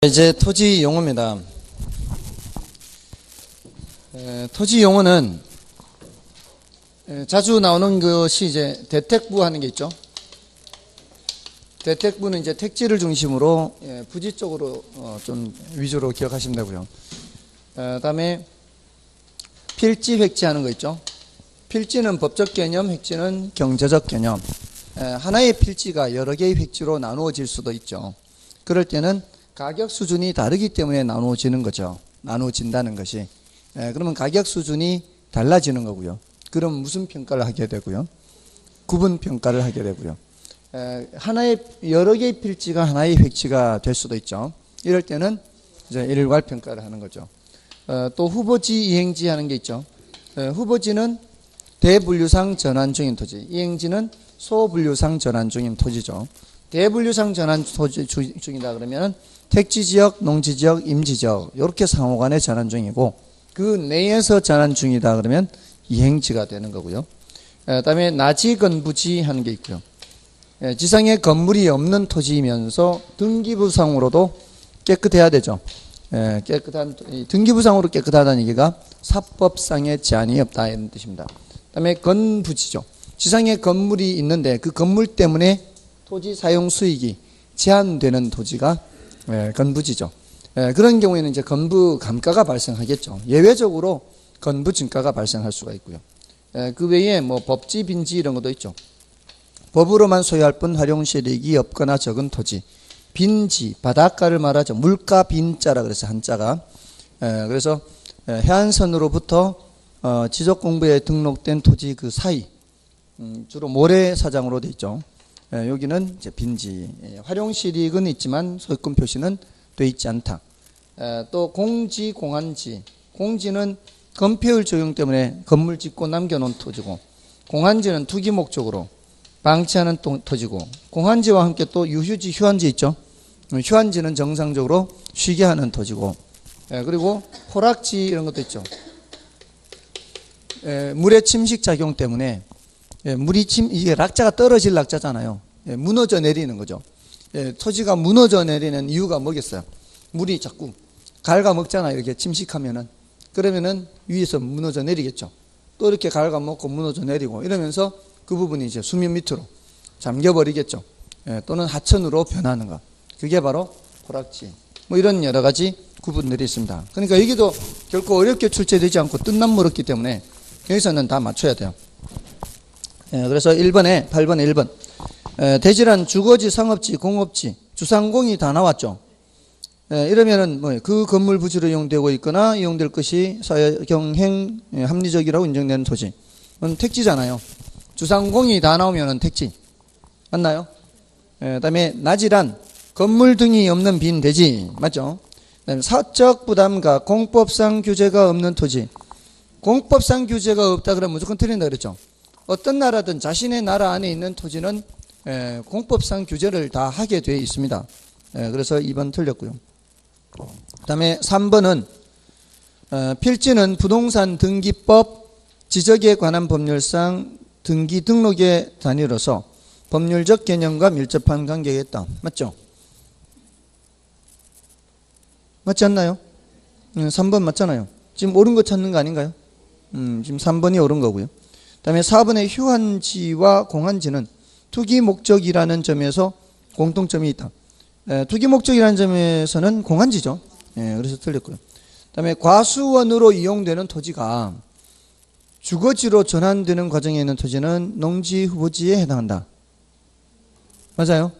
이제 토지 용어입니다. 토지 용어는 자주 나오는 것이 이제 대택부 하는 게 있죠. 대택부는 이제 택지를 중심으로 부지 쪽으로 좀 위주로 기억하시면 되고요. 그다음에 필지 획지 하는 거 있죠. 필지는 법적 개념, 획지는 경제적 개념. 하나의 필지가 여러 개의 획지로 나누어질 수도 있죠. 그럴 때는 가격 수준이 다르기 때문에 나누어지는 거죠. 나누어진다는 것이. 그러면 가격 수준이 달라지는 거고요. 그럼 무슨 평가를 하게 되고요? 구분 평가를 하게 되고요. 하나의 여러 개의 필지가 하나의 획지가 될 수도 있죠. 이럴 때는 이제 일괄 평가를 하는 거죠. 또 후보지, 이행지 하는 게 있죠. 후보지는 대분류상 전환 중인 토지, 이행지는 소분류상 전환 중인 토지죠. 대분류상 전환 토지 중이다 그러면 택지지역, 농지지역, 임지지역 이렇게 상호간에 전환 중이고, 그 내에서 전환 중이다 그러면 이행지가 되는 거고요. 그다음에 나지건부지 하는 게 있고요. 지상에 건물이 없는 토지이면서 등기부상으로도 깨끗해야 되죠. 깨끗한 등기부상으로 깨끗하다는 얘기가 사법상의 제한이 없다 이런 뜻입니다. 그다음에 건부지죠. 지상에 건물이 있는데 그 건물 때문에 토지 사용 수익이 제한되는 토지가 건부지죠. 그런 경우에는 이제 건부 감가가 발생하겠죠. 예외적으로 건부 증가가 발생할 수가 있고요. 그 외에 뭐 법지, 빈지 이런 것도 있죠. 법으로만 소유할 뿐 활용 실익이 없거나 적은 토지. 빈지, 바닷가를 말하죠. 물가 빈자라 그래서 한자가. 그래서 해안선으로부터 지적공부에 등록된 토지 그 사이, 주로 모래사장으로 되어 있죠. 여기는 이제 빈지. 활용 실익은 있지만 소유권 표시는 되어 있지 않다. 또 공지, 공한지. 공지는 건폐율 적용 때문에 건물 짓고 남겨놓은 토지고, 공한지는 투기 목적으로 방치하는 토지고, 공한지와 함께 또 유휴지, 휴한지 있죠. 휴한지는 정상적으로 쉬게 하는 토지고, 그리고 호락지 이런 것도 있죠. 물의 침식 작용 때문에 이게 낙자가 떨어질 낙자잖아요. 무너져 내리는 거죠. 토지가 무너져 내리는 이유가 뭐겠어요? 물이 자꾸 갉아먹잖아요. 이렇게 침식하면은. 그러면은 위에서 무너져 내리겠죠. 또 이렇게 갉아먹고 무너져 내리고 이러면서 그 부분이 이제 수면 밑으로 잠겨버리겠죠. 또는 하천으로 변하는 것. 그게 바로 호락지. 뭐 이런 여러 가지 구분들이 있습니다. 그러니까 여기도 결코 어렵게 출제되지 않고 뜻남물었기 때문에 여기서는 다 맞춰야 돼요. 그래서 8번에 1번. 대지란 주거지, 상업지, 공업지, 주상공이 다 나왔죠. 이러면은 뭐 그 건물 부지로 이용되고 있거나 이용될 것이 사회경행 합리적이라고 인정되는 토지. 그건 택지잖아요. 주상공이 다 나오면은 택지. 맞나요? 그다음에 나지란 건물 등이 없는 빈 대지. 맞죠? 그다음에 사적 부담과 공법상 규제가 없는 토지. 공법상 규제가 없다 그러면 무조건 틀린다 그랬죠. 어떤 나라든 자신의 나라 안에 있는 토지는 공법상 규제를 다 하게 되어 있습니다. 그래서 2번 틀렸고요. 그 다음에 3번은 필지는 부동산 등기법 지적에 관한 법률상 등기 등록의 단위로서 법률적 개념과 밀접한 관계가 있다. 맞죠? 맞지 않나요? 3번 맞잖아요. 지금 옳은 거 찾는 거 아닌가요? 지금 3번이 옳은 거고요. 그 다음에 4번의 휴한지와 공한지는 투기 목적이라는 점에서 공통점이 있다. 투기 목적이라는 점에서는 공한지죠. 그래서 틀렸고요. 그 다음에 과수원으로 이용되는 토지가 주거지로 전환되는 과정에 있는 토지는 농지 후보지에 해당한다. 맞아요?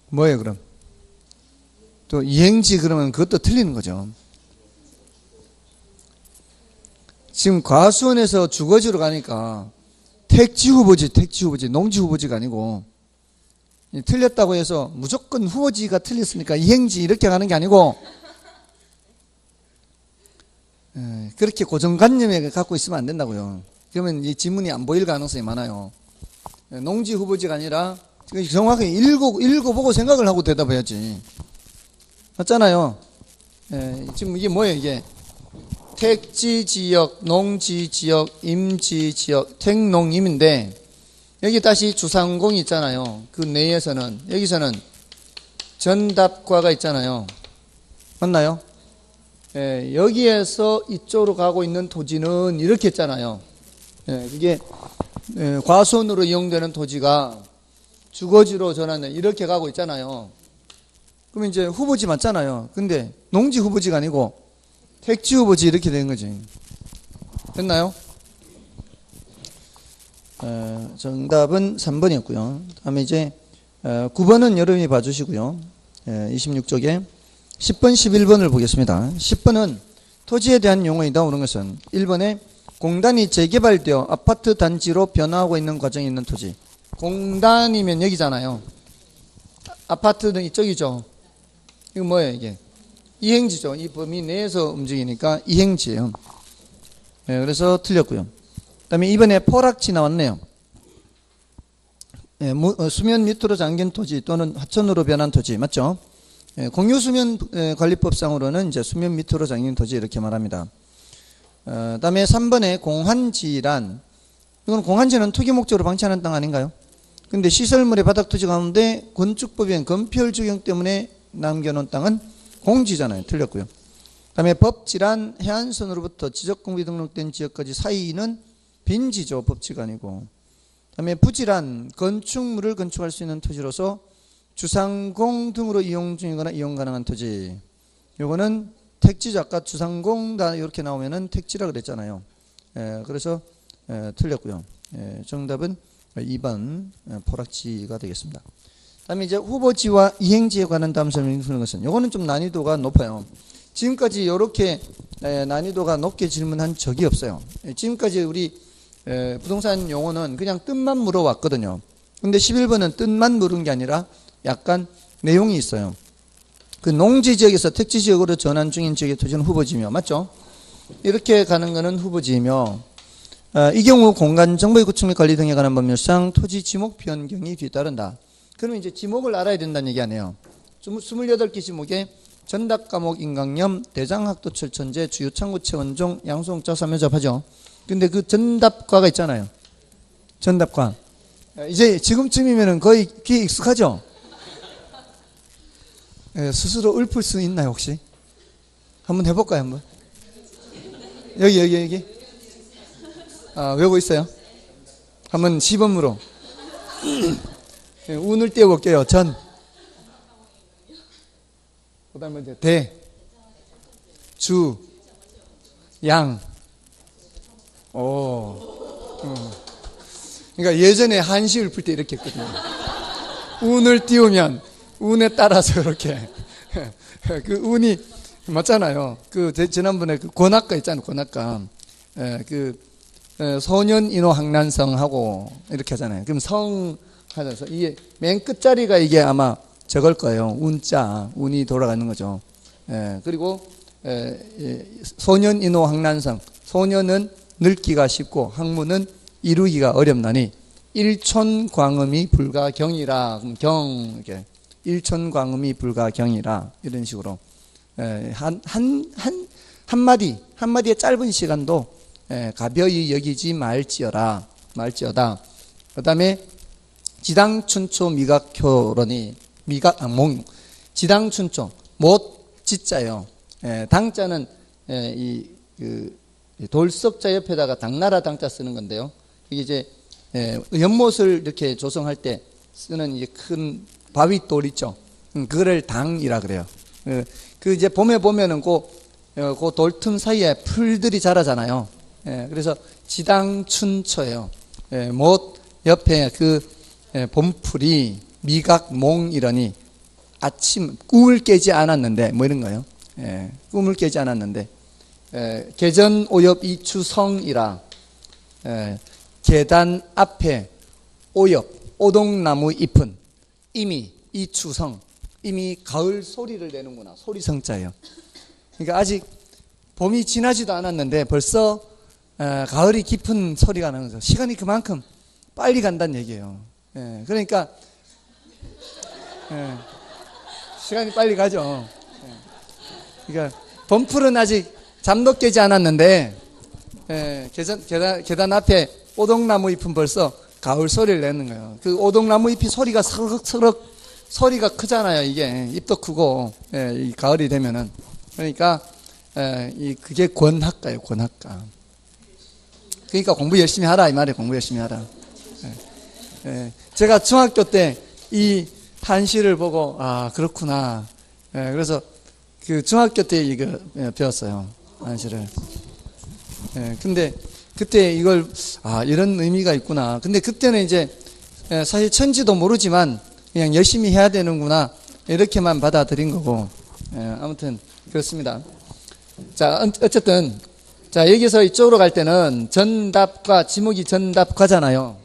뭐예요 그럼? 또 이행지 그러면 그것도 틀리는 거죠. 지금 과수원에서 주거지로 가니까 택지 후보지, 농지 후보지가 아니고, 틀렸다고 해서 무조건 후보지가 틀렸으니까 이행지 이렇게 가는 게 아니고, 그렇게 고정관념에 갖고 있으면 안 된다고요. 그러면 이 지문이 안 보일 가능성이 많아요. 농지 후보지가 아니라 정확하게 읽어보고 생각을 하고 대답해야지. 맞잖아요. 지금 이게 뭐예요 이게? 택지지역, 농지지역, 임지지역, 택농임인데 여기 다시 주상공이 있잖아요. 그 내에서는 여기서는 전답과가 있잖아요. 맞나요? 예, 여기에서 이쪽으로 가고 있는 토지는 이렇게 했잖아요. 예, 이게 과수원으로 이용되는 토지가 주거지로 전환돼 이렇게 가고 있잖아요. 그러면 이제 후보지 맞잖아요. 근데 농지 후보지가 아니고 택지 후보지 이렇게 되는 거지. 됐나요? 정답은 3번이었고요. 다음에 이제 9번은 여러분이 봐주시고요. 26쪽에 10번, 11번을 보겠습니다. 10번은 토지에 대한 용어이다. 오는 것은 1번에 공단이 재개발되어 아파트 단지로 변화하고 있는 과정에 있는 토지. 공단이면 여기잖아요. 아파트는 이쪽이죠. 이거 뭐예요 이게? 이행지죠. 이 범위 내에서 움직이니까 이행지예요. 네, 그래서 틀렸고요. 그 다음에 이번에 포락지 나왔네요. 네, 수면 밑으로 잠긴 토지 또는 하천으로 변한 토지 맞죠? 네, 공유수면관리법상으로는 이제 수면 밑으로 잠긴 토지 이렇게 말합니다. 그 다음에 3번에 공한지란 이건 공한지는 투기 목적으로 방치하는 땅 아닌가요? 근데 시설물의 바닥 토지 가운데 건축법인 건폐율 적용 때문에 남겨놓은 땅은 공지잖아요. 틀렸고요. 그 다음에 법지란 해안선으로부터 지적공비 등록된 지역까지 사이는 빈지죠. 법지가 아니고. 그 다음에 부지란 건축물을 건축할 수 있는 토지로서 주상공 등으로 이용 중이거나 이용 가능한 토지. 요거는 택지죠. 아까 주상공 다 이렇게 나오면은 택지라 그랬잖아요. 그래서 틀렸고요. 정답은 2번 포락지가 되겠습니다. 다음에 이제 후보지와 이행지에 관한 다음 설명을 주는 것은 요거는 좀 난이도가 높아요. 지금까지 이렇게 난이도가 높게 질문한 적이 없어요. 지금까지 우리 부동산 용어는 그냥 뜻만 물어왔거든요. 근데 11번은 뜻만 물은 게 아니라 약간 내용이 있어요. 그 농지 지역에서 택지 지역으로 전환 중인 지역의 토지는 후보지며 맞죠? 이렇게 가는 거는 후보지이며 이 경우 공간 정보의 구축 및 관리 등에 관한 법률상 토지 지목 변경이 뒤따른다. 그러면 이제 지목을 알아야 된다는 얘기 아니에요. 28개 지목에 전답과목 인강염 대장학도철 천재 주요창구 채원종 양수홍자 삼여잡하죠. 근데 그 전답과가 있잖아요. 전답과 이제 지금쯤이면은 거의 귀에 익숙하죠. 스스로 읊을 수 있나요 혹시? 한번 해볼까요 한번? 여기 외우고 있어요? 한번 시범으로 운을 띄워볼게요. 전 그 다음에 이제 대, 주, 양. 그러니까 예전에 한시 읊을 때 이렇게 했거든요. 운을 띄우면 운에 따라서 이렇게 그 운이 맞잖아요. 그 지난번에 그 권학가 있잖아요. 권학가 소년인호 항난성하고 이렇게 하잖아요. 그럼 성 하면서 이게 맨 끝자리가 이게 아마 저걸 거예요. 운자, 운이 돌아가는 거죠. 그리고 소년인호 항난성, 소년은 늙기가 쉽고 학문은 이루기가 어렵나니 일촌광음이 불가경이라. 그럼 경 이렇게 일촌광음이 불가경이라 이런 식으로 한마디의 짧은 시간도 가벼이 여기지 말지어다. 그 다음에 지당춘초 미각효론이 지당춘초 못 지자요. 당자는 돌석자 옆에다가 당나라 당자 쓰는 건데요. 이게 이제 연못을 이렇게 조성할 때 쓰는 이제 큰 바위돌 있죠. 그거를 당이라 그래요. 그 이제 봄에 보면은 그 돌틈 사이에 풀들이 자라잖아요. 그래서 지당춘초예요. 못 옆에 그 봄풀이 미각몽이러니 아침 꿈을 깨지 않았는데 뭐 이런 거예요. 꿈을 깨지 않았는데 계전 오엽 이추성이라. 계단 앞에 오엽 오동나무 잎은 이미 이추성 이미 가을 소리를 내는구나. 소리성자예요. 그러니까 아직 봄이 지나지도 않았는데 벌써 가을이 깊은 소리가 나는 거죠. 시간이 그만큼 빨리 간다는 얘기예요. 그러니까 시간이 빨리 가죠. 그러니까 봄풀은 아직 잠도 깨지 않았는데 계단 앞에 오동나무 잎은 벌써 가을 소리를 내는 거예요. 그 오동나무 잎이 소리가 서럭서럭 소리가 크잖아요. 이게 입도 크고 이 가을이 되면은 그러니까 그게 권학가예요. 권학가. 그러니까 공부 열심히 하라 이 말이에요. 공부 열심히 하라. 제가 중학교 때 이 한시를 보고 아 그렇구나. 그래서 그 중학교 때 이거 배웠어요. 한시를. 근데 그때 이걸 이런 의미가 있구나. 근데 그때는 이제 사실 천지도 모르지만 그냥 열심히 해야 되는구나 이렇게만 받아들인 거고 아무튼 그렇습니다. 자 어쨌든 자 여기서 이쪽으로 갈 때는 전답과 지목이 전답과잖아요.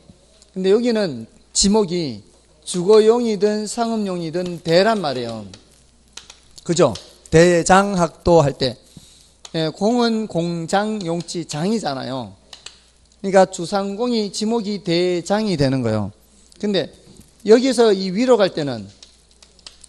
근데 여기는 지목이 주거용이든 상업용이든 대란 말이에요. 그죠? 대장학도 할 때 공은 공장 용치 장이잖아요. 그러니까 주상공이 지목이 대장이 되는 거예요. 근데 여기서 이 위로 갈 때는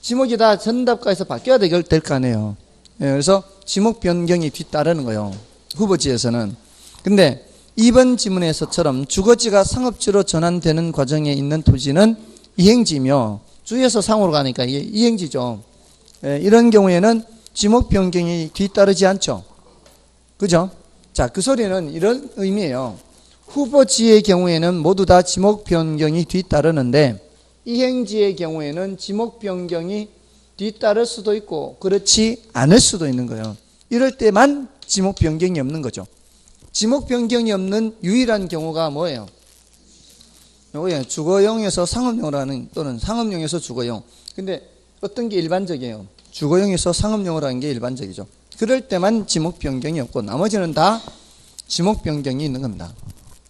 지목이 다 전답과에서 바뀌어야 될 거 아니에요. 그래서 지목 변경이 뒤따르는 거예요. 후보지에서는. 근데 2번 지문에서처럼 주거지가 상업지로 전환되는 과정에 있는 토지는 이행지며 주에서 상으로 가니까 이게 이행지죠. 이런 경우에는 지목 변경이 뒤따르지 않죠. 그죠? 자, 그 소리는 이런 의미예요. 후보지의 경우에는 모두 다 지목 변경이 뒤따르는데 이행지의 경우에는 지목 변경이 뒤따를 수도 있고 그렇지 않을 수도 있는 거예요. 이럴 때만 지목 변경이 없는 거죠. 지목 변경이 없는 유일한 경우가 뭐예요? 요거예요. 주거용에서 상업용으로 하는 또는 상업용에서 주거용. 근데 어떤 게 일반적이에요? 주거용에서 상업용으로 하는 게 일반적이죠. 그럴 때만 지목 변경이 없고 나머지는 다 지목 변경이 있는 겁니다.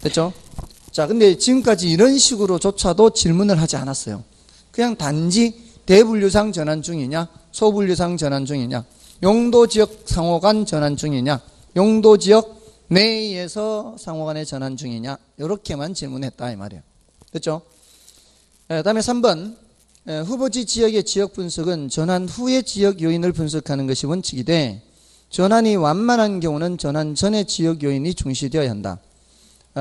됐죠? 자, 근데 지금까지 이런 식으로조차도 질문을 하지 않았어요. 그냥 단지 대분류상 전환 중이냐, 소분류상 전환 중이냐, 용도지역 상호간 전환 중이냐, 용도지역 내에서 상호간의 전환 중이냐, 이렇게만 질문했다 이 말이에요. 됐죠? 다음에 3번 후보지 지역의 지역 분석은 전환 후의 지역 요인을 분석하는 것이 원칙이 돼 전환이 완만한 경우는 전환 전의 지역 요인이 중시되어야 한다.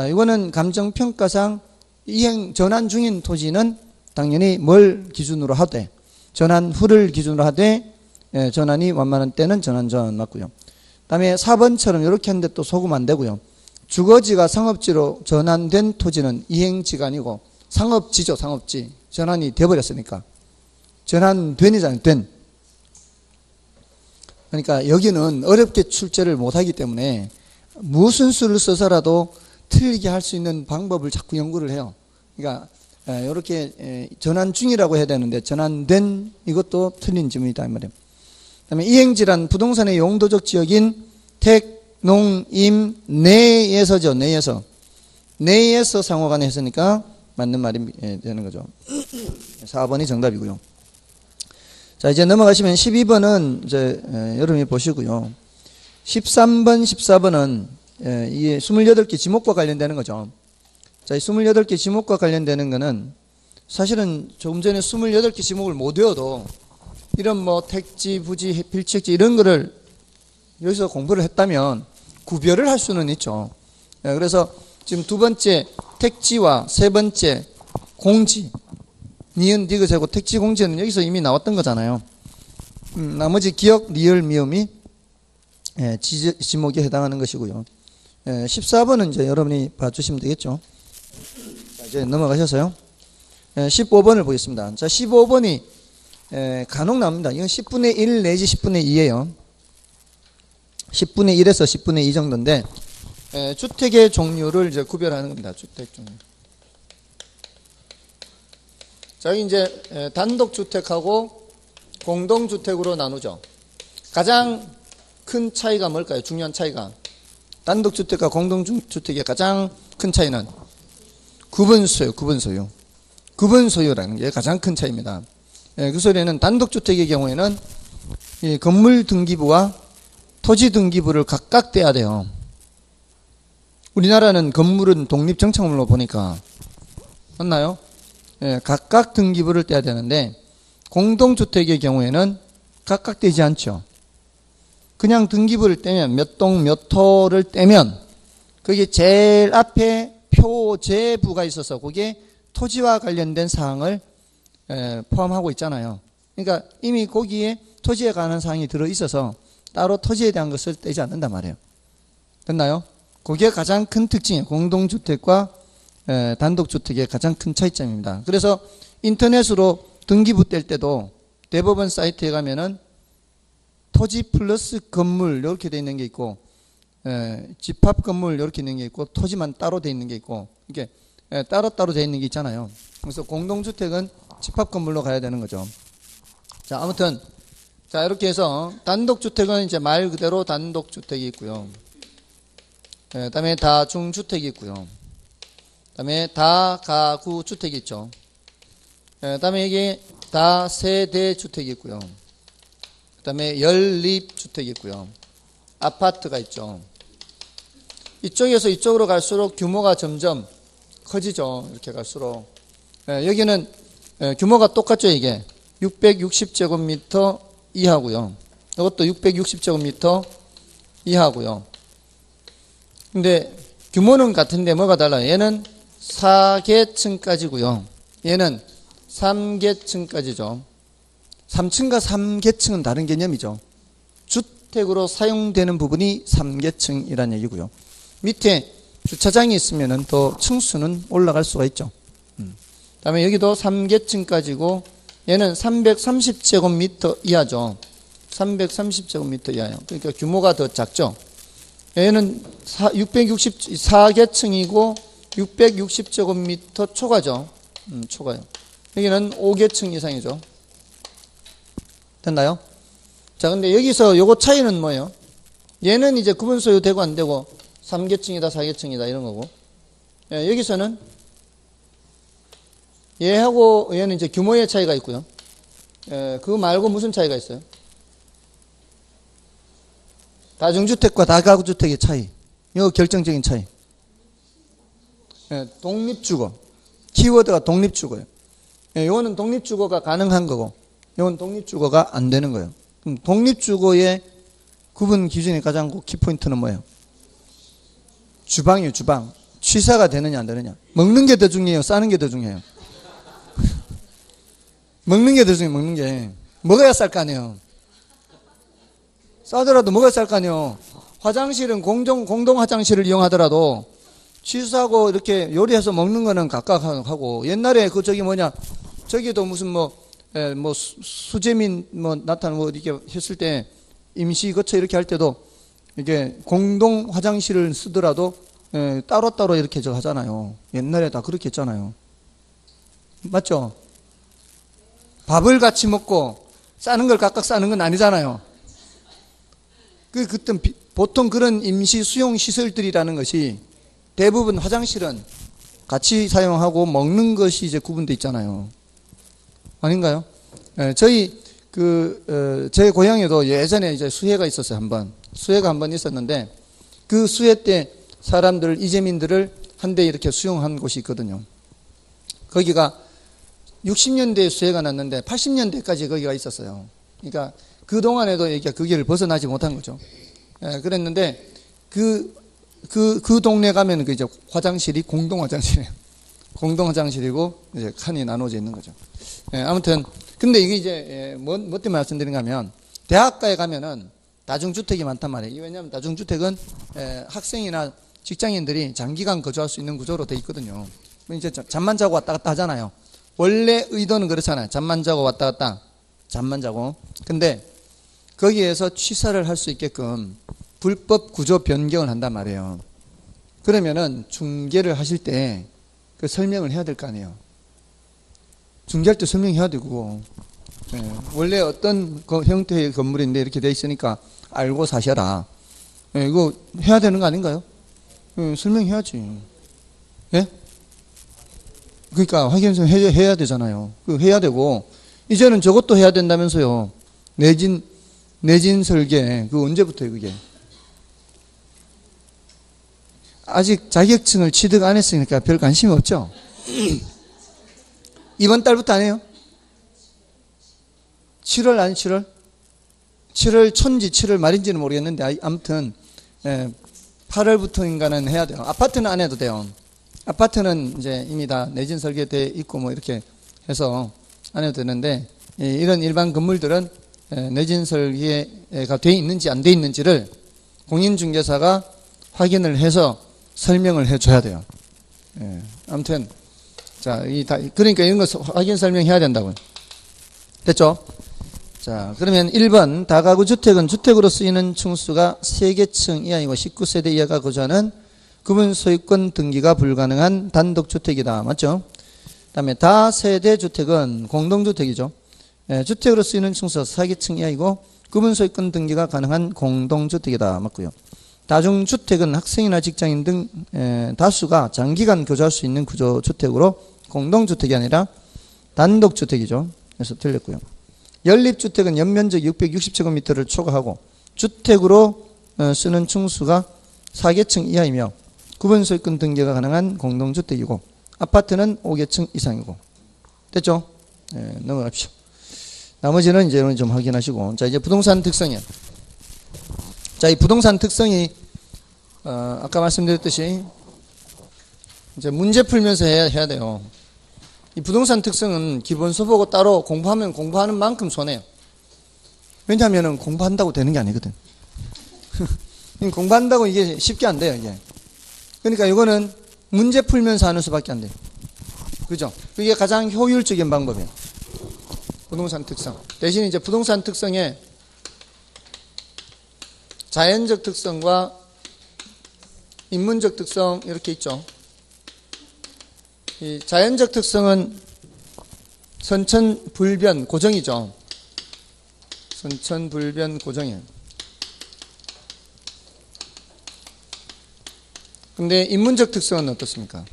이거는 감정평가상 전환 중인 토지는 당연히 뭘 기준으로 하되 전환 후를 기준으로 하되 전환이 완만한 때는 전환 전 맞고요. 다음에 4번처럼 이렇게 하는데 또 속으면 안 되고요. 주거지가 상업지로 전환된 토지는 이행지가 아니고 상업지죠. 상업지. 전환이 돼버렸으니까. 전환된이잖아요. 된. 그러니까 여기는 어렵게 출제를 못하기 때문에 무슨 수를 써서라도 틀리게 할 수 있는 방법을 자꾸 연구를 해요. 그러니까 이렇게 전환 중이라고 해야 되는데 전환된 이것도 틀린 지문이다 이 말이에요. 그다음에 이행지란 부동산의 용도적 지역인 택, 농, 임 내에서죠. 내에서 상호간에 했으니까 맞는 말이 되는 거죠. 4번이 정답이고요. 자, 이제 넘어가시면 12번은 이제 여러분이 보시고요. 13번, 14번은 이게 28개 지목과 관련되는 거죠. 자, 이 28개 지목과 관련되는 거는 사실은 조금 전에 28개 지목을 못 외워도 이런 뭐 택지, 부지, 필지역지 이런 거를 여기서 공부를 했다면 구별을 할 수는 있죠. 그래서 지금 두 번째 택지와 세 번째 공지, 니은, 디귿하고 택지, 공지는 여기서 이미 나왔던 거잖아요. 나머지 기역, 리을, 미음이 지목에 해당하는 것이고요. 14번은 이제 여러분이 봐주시면 되겠죠. 자, 이제 넘어가셔서요. 15번을 보겠습니다. 자, 15번이 간혹 나옵니다. 이건 10분의 1 내지 10분의 2예요. 10분의 1에서 10분의 2 정도인데 주택의 종류를 이제 구별하는 겁니다. 주택 종류. 자, 여기 이제 단독주택하고 공동주택으로 나누죠. 가장 큰 차이가 뭘까요? 중요한 차이가. 단독주택과 공동주택의 가장 큰 차이는 구분소유, 구분소유. 구분소유라는 게 가장 큰 차이입니다. 그 소리는 단독주택의 경우에는 이 건물 등기부와 토지 등기부를 각각 떼야 돼요. 우리나라는 건물은 독립정착물로 보니까 맞나요? 각각 등기부를 떼야 되는데 공동주택의 경우에는 각각 떼지 않죠. 그냥 등기부를 떼면 몇 동 몇 호를 떼면 거기에 제일 앞에 표제부가 있어서 거기에 토지와 관련된 사항을 포함하고 있잖아요. 그러니까 이미 거기에 토지에 관한 사항이 들어있어서 따로 토지에 대한 것을 떼지 않는단 말이에요. 됐나요? 그게 가장 큰 특징이에요. 공동주택과 단독주택의 가장 큰 차이점입니다. 그래서 인터넷으로 등기부 뗄 때도 대법원 사이트에 가면은 토지 플러스 건물 이렇게 돼 있는 게 있고, 집합 건물 이렇게 있는 게 있고, 토지만 따로 돼 있는 게 있고, 이게 따로따로 돼 있는 게 있잖아요. 그래서 공동주택은 집합 건물로 가야 되는 거죠. 자, 아무튼 자, 이렇게 해서 단독주택은 이제 말 그대로 단독주택이 있고요. 그다음에 다중주택이 있고요. 그다음에 다가구주택이 있죠. 그다음에 이게 다세대주택이 있고요. 그다음에 연립주택이 있고요. 아파트가 있죠. 이쪽에서 이쪽으로 갈수록 규모가 점점 커지죠. 이렇게 갈수록. 여기는 규모가 똑같죠. 이게 660제곱미터 이하고요. 이것도 660제곱미터 이하고요. 근데 규모는 같은데 뭐가 달라요? 얘는 4계층까지고요. 얘는 3계층까지죠. 3층과 3계층은 다른 개념이죠. 주택으로 사용되는 부분이 3계층이라는 얘기고요. 밑에 주차장이 있으면 더 층수는 올라갈 수가 있죠. 그다음에 여기도 3계층까지고 얘는 330제곱미터 이하죠. 330제곱미터 이하요. 그러니까 규모가 더 작죠. 얘는 664계층이고 660제곱미터 초과죠. 초과요. 여기는 5계층 이상이죠. 됐나요? 자, 근데 여기서 요거 차이는 뭐예요? 얘는 이제 구분 소유 되고 안 되고 3계층이다, 4계층이다 이런 거고. 여기서는 얘하고 얘는 이제 규모의 차이가 있고요. 그거 말고 무슨 차이가 있어요? 다중주택과 다가구주택의 차이. 이거 결정적인 차이. 독립주거. 키워드가 독립주거예요. 이거는 독립주거가 가능한 거고, 이건 독립주거가 안 되는 거예요. 그럼 독립주거의 구분 기준의 가장 키포인트는 뭐예요? 주방이에요, 주방. 취사가 되느냐, 안 되느냐. 먹는 게 더 중요해요, 싸는 게 더 중요해요? 먹는 게 더 중요해요, 먹는 게. 먹어야 쌀 거 아니에요. 싸더라도 먹어야 쌀 거 아니에요. 화장실은 공동 화장실을 이용하더라도 취사하고 이렇게 요리해서 먹는 거는 각각하고, 옛날에 그 저기도 무슨 수재민 나타나고 이렇게 했을 때 임시 거처 이렇게 할 때도 이게 공동 화장실을 쓰더라도 따로따로 이렇게 하잖아요. 옛날에 다 그렇게 했잖아요. 맞죠? 밥을 같이 먹고 싸는 걸 각각 싸는 건 아니잖아요. 그때 보통 그런 임시 수용 시설들이라는 것이 대부분 화장실은 같이 사용하고 먹는 것이 이제 구분되어 있잖아요. 아닌가요? 제 고향에도 예전에 이제 수해가 있었어요, 수해가 한 번 있었는데, 그 수해 때 이재민들을 한 대 이렇게 수용한 곳이 있거든요. 거기가 60년대에 수해가 났는데 80년대까지 거기가 있었어요. 그러니까 그동안에도 여기가 그 길을 벗어나지 못한 거죠. 그랬는데, 그 동네 가면 이제 화장실이 공동 화장실이에요. 공동 화장실이고 이제 칸이 나눠져 있는 거죠. 아무튼 근데 이게 이제 뭐 때문에 말씀드린가 하면, 대학가에 가면은 다중주택이 많단 말이에요. 왜냐하면 다중주택은 학생이나 직장인들이 장기간 거주할 수 있는 구조로 돼 있거든요. 이제 잠만 자고 왔다 갔다 하잖아요. 원래 의도는 그렇잖아요. 잠만 자고 왔다 갔다, 잠만 자고. 근데 거기에서 취사를 할 수 있게끔 불법 구조 변경을 한단 말이에요. 그러면은 중개를 하실 때 그 설명을 해야 될 거 아니에요. 중개할 때 설명해야 되고, 원래 어떤 형태의 건물인데 이렇게 돼 있으니까 알고 사셔라. 이거 해야 되는 거 아닌가요? 설명해야지. 예? 그러니까 확인서 해야 되잖아요. 해야 되고, 이제는 저것도 해야 된다면서요. 내진 설계. 언제부터예요, 그게? 아직 자격증을 취득 안 했으니까 별 관심이 없죠? 이번 달부터 안 해요? 7월 아니 7월? 7월 초인지 7월 말인지는 모르겠는데 아무튼 8월부터인가는 해야 돼요. 아파트는 안 해도 돼요. 아파트는 이제 이미 다 내진 설계돼 있고 뭐 이렇게 해서 안 해도 되는데 이런 일반 건물들은 내진 설계가 돼 있는지 안 돼 있는지를 공인중개사가 확인을 해서 설명을 해줘야 돼요. 아무튼 자, 그러니까 이런 거 확인 설명해야 된다고요. 됐죠? 자, 그러면 1번 다가구 주택은 주택으로 쓰이는 층수가 3개층 이하이고 19세대 이하가 거주하는 구분 소유권 등기가 불가능한 단독주택이다. 맞죠? 그 다음에 다세대 주택은 공동주택이죠. 주택으로 쓰이는 층수가 4개층 이하이고 구분 소유권 등기가 가능한 공동주택이다. 맞고요. 다중주택은 학생이나 직장인 등 다수가 장기간 거주할 수 있는 구조주택으로 공동주택이 아니라 단독주택이죠. 그래서 틀렸고요. 연립주택은 연면적 660제곱미터를 초과하고 주택으로 쓰는 층수가 4개층 이하이며 구분소유권 등기가 가능한 공동주택이고 아파트는 5개층 이상이고. 됐죠? 넘어갑시다. 나머지는 이제 좀 확인하시고. 자, 이제 부동산 특성이에요. 자, 이 부동산 특성이 아까 말씀드렸듯이 이제 문제 풀면서 해야 돼요. 이 부동산 특성은 기본서 보고 따로 공부하면 공부하는 만큼 손해요. 왜냐하면 공부한다고 되는 게 아니거든. 공부한다고 이게 쉽게 안 돼요, 이게. 그러니까 이거는 문제 풀면서 하는 수밖에 안 돼요. 그죠? 그게 가장 효율적인 방법이에요. 부동산 특성. 대신 이제 부동산 특성에 자연적 특성과 인문적 특성 이렇게 있죠. 이 자연적 특성은 선천불변 고정이죠. 선천불변 고정이에요. 근데 인문적 특성은 어떻습니까?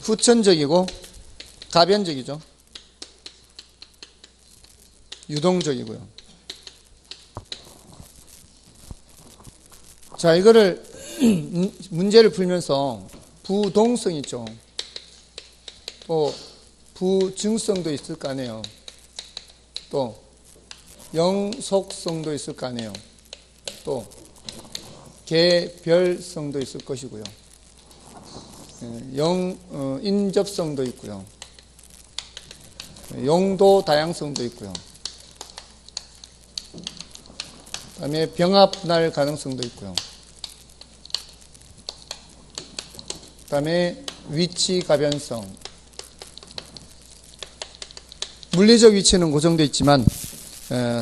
후천적이고 가변적이죠. 유동적이고요. 자, 이거를 문제를 풀면서 부동성 있죠. 또 부증성도 있을 거 아니에요. 또 영속성도 있을 거 아니에요. 또 개별성도 있을 것이고요. 인접성도 있고요. 용도 다양성도 있고요. 그 다음에 병합 분할 가능성도 있고요. 그 다음에 위치 가변성. 물리적 위치는 고정되어 있지만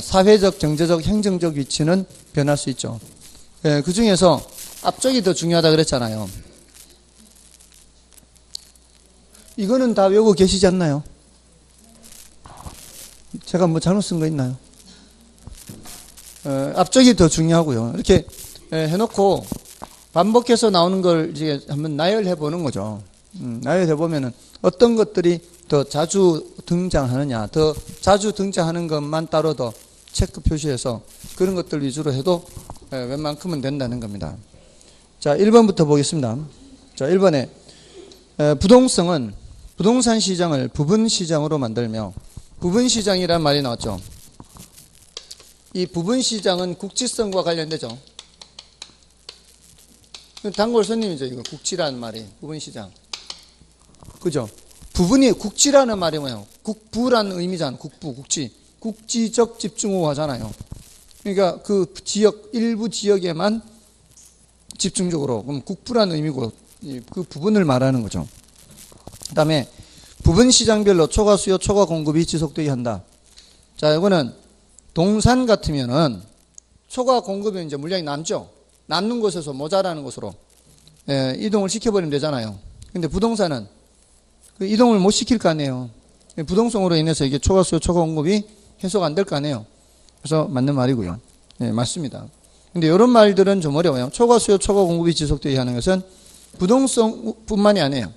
사회적, 정제적, 행정적 위치는 변할 수 있죠. 그 중에서 앞쪽이 더 중요하다 그랬잖아요. 이거는 다 외우고 계시지 않나요? 제가 뭐 잘못 쓴 거 있나요? 앞쪽이 더 중요하고요. 이렇게 해놓고 반복해서 나오는 걸 이제 한번 나열해 보는 거죠. 나열해 보면은 어떤 것들이 더 자주 등장하느냐, 더 자주 등장하는 것만 따로 더 체크 표시해서 그런 것들 위주로 해도 웬만큼은 된다는 겁니다. 자, 1번부터 보겠습니다. 자, 1번에 부동성은 부동산 시장을 부분 시장으로 만들며 부분 시장이란 말이 나왔죠. 이 부분 시장은 국지성과 관련되죠. 단골 손님이죠. 이거 국지라는 말이 부분 시장. 그죠? 부분이 국지라는 말이 뭐예요? 국부라는 의미잖아요. 국부, 국지. 국지적 집중호우 하잖아요. 그러니까 그 지역, 일부 지역에만 집중적으로. 그럼 국부라는 의미고 그 부분을 말하는 거죠. 그 다음에 부분 시장별로 초과 수요, 초과 공급이 지속되게 한다. 자, 이거는 동산 같으면은 초과 공급이 이제 물량이 남죠. 남는 곳에서 모자라는 곳으로 이동을 시켜버리면 되잖아요. 근데 부동산은 그 이동을 못 시킬 거 아니에요. 부동성으로 인해서 이게 초과 수요, 초과 공급이 해소가 안 될 거 아니에요. 그래서 맞는 말이고요. 네, 맞습니다. 근데 이런 말들은 좀 어려워요. 초과 수요, 초과 공급이 지속되게 하는 것은 부동성뿐만이 아니에요.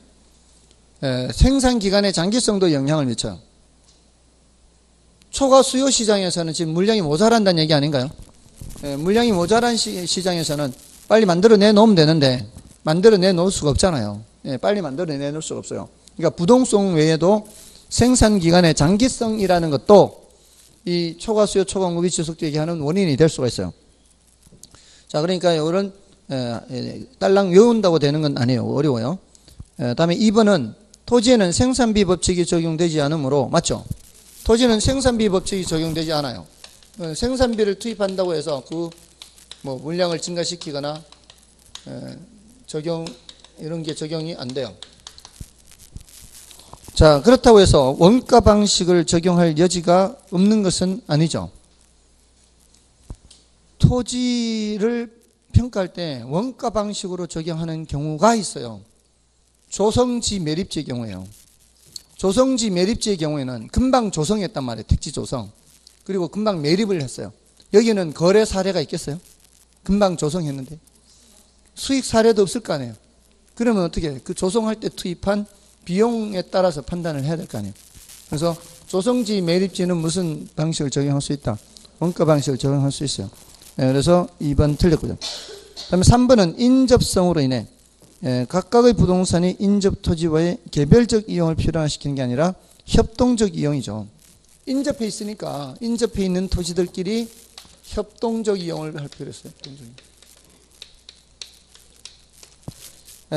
생산 기간의 장기성도 영향을 미쳐요. 초과 수요 시장에서는 지금 물량이 모자란다는 얘기 아닌가요? 물량이 모자란 시장에서는 빨리 만들어내 놓으면 되는데 만들어내 놓을 수가 없잖아요. 빨리 만들어내 놓을 수가 없어요. 그러니까 부동성 외에도 생산 기간의 장기성이라는 것도 이 초과 수요, 초과 공급이 지속되게 하는 원인이 될 수가 있어요. 자, 그러니까 이런 딸랑 외운다고 되는 건 아니에요. 어려워요. 다음에 2번은 토지에는 생산비 법칙이 적용되지 않으므로, 맞죠? 토지는 생산비 법칙이 적용되지 않아요. 생산비를 투입한다고 해서 그 뭐 물량을 증가시키거나 이런 게 적용이 안 돼요. 자, 그렇다고 해서 원가 방식을 적용할 여지가 없는 것은 아니죠. 토지를 평가할 때 원가 방식으로 적용하는 경우가 있어요. 조성지 매립지의 경우에요. 조성지 매립지의 경우에는 금방 조성했단 말이에요. 택지 조성. 그리고 금방 매립을 했어요. 여기는 거래 사례가 있겠어요? 금방 조성했는데. 수익 사례도 없을 거 아니에요. 그러면 어떻게 해요? 그 조성할 때 투입한 비용에 따라서 판단을 해야 될 거 아니에요. 그래서 조성지 매립지는 무슨 방식을 적용할 수 있다? 원가 방식을 적용할 수 있어요. 그래서 2번 틀렸고요. 그 다음에 3번은 인접성으로 인해 각각의 부동산이 인접 토지와의 개별적 이용을 필요화시키는 게 아니라 협동적 이용이죠. 인접해 있으니까 인접해 있는 토지들끼리 협동적 이용을 할 필요가 있어요.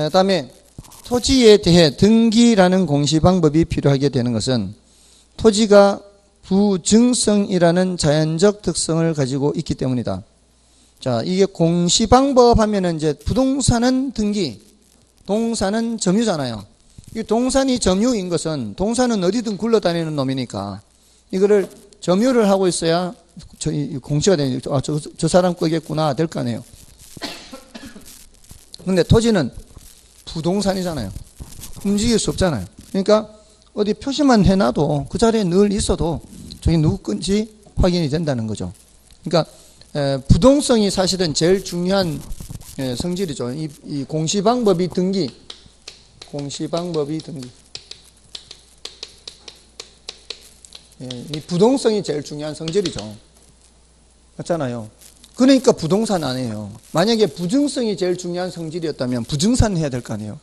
다음에 토지에 대해 등기라는 공시 방법이 필요하게 되는 것은 토지가 부증성이라는 자연적 특성을 가지고 있기 때문이다. 자, 이게 공시 방법 하면은 이제 부동산은 등기, 동산은 점유잖아요. 이 동산이 점유인 것은 동산은 어디든 굴러다니는 놈이니까 이거를 점유를 하고 있어야 공시가 되니까 저 사람 거겠구나 될 거 아니에요. 근데 토지는 부동산이잖아요. 움직일 수 없잖아요. 그러니까 어디 표시만 해놔도 그 자리에 늘 있어도 저기 누구 건지 확인이 된다는 거죠. 그러니까 부동성이 사실은 제일 중요한 성질이죠. 이 공시 방법이 등기, 공시 방법이 등기. 이 부동성이 제일 중요한 성질이죠. 맞잖아요. 그러니까 부동산 아니에요. 만약에 부증성이 제일 중요한 성질이었다면 부증산 해야 될 거 아니에요.